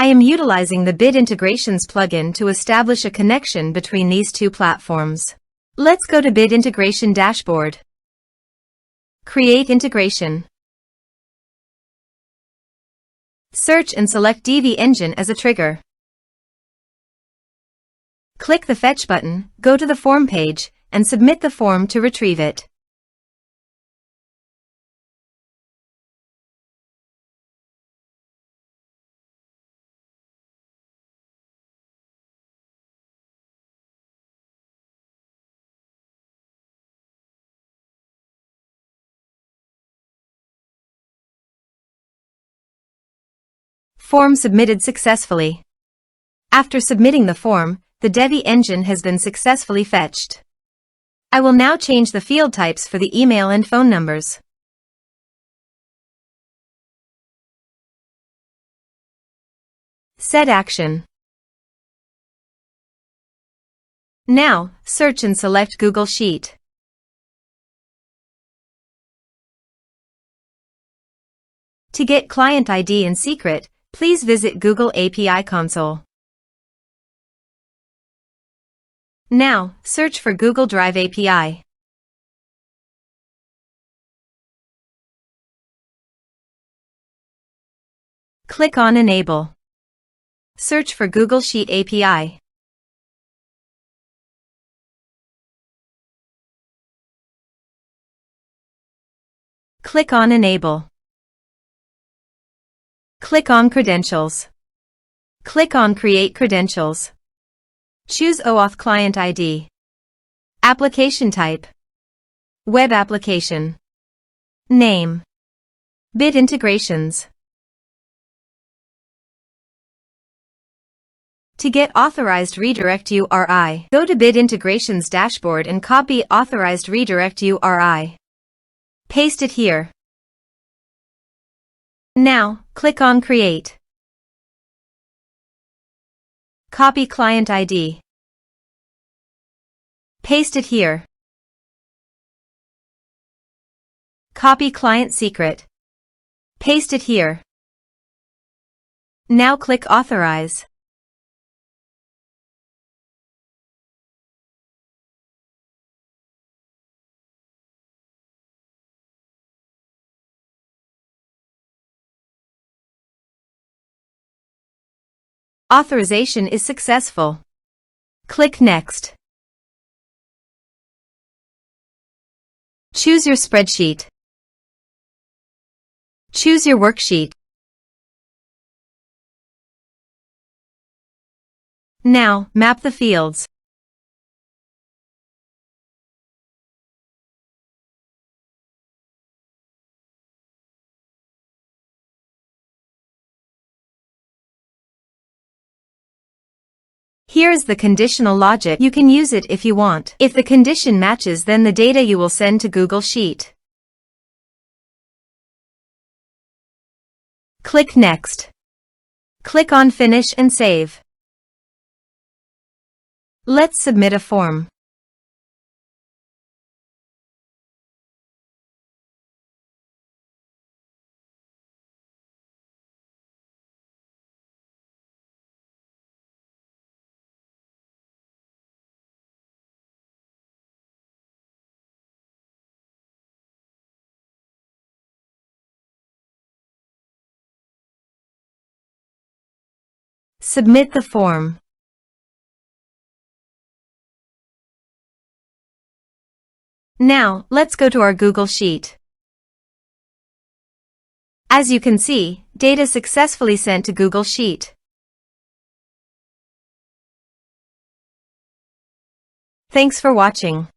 I am utilizing the Bit Integrations plugin to establish a connection between these two platforms. Let's go to Bit Integration Dashboard. Create integration. Search and select Divi Engine as a trigger. Click the Fetch button, go to the form page, and submit the form to retrieve it. Form submitted successfully. After submitting the form, the Divi engine has been successfully fetched. I will now change the field types for the email and phone numbers. Set action. Now, search and select Google Sheet. To get client ID and secret, please visit Google API Console. Now, search for Google Drive API. Click on Enable. Search for Google Sheet API. Click on Enable. Click on Credentials. Click on Create Credentials. Choose OAuth Client ID. Application type. Web application. Name. Bit Integrations. To get authorized redirect URI, go to Bit Integrations dashboard and copy authorized redirect URI. Paste it here. Now, click on Create. Copy client ID. Paste it here. Copy client secret. Paste it here. Now click Authorize. Authorization is successful. Click Next. Choose your spreadsheet. Choose your worksheet. Now, map the fields. Here is the conditional logic. You can use it if you want. If the condition matches, then the data you will send to Google Sheet. Click Next. Click on Finish and Save. Let's submit a form. Submit the form. Now, let's go to our Google Sheet. As you can see, data successfully sent to Google Sheet. Thanks for watching.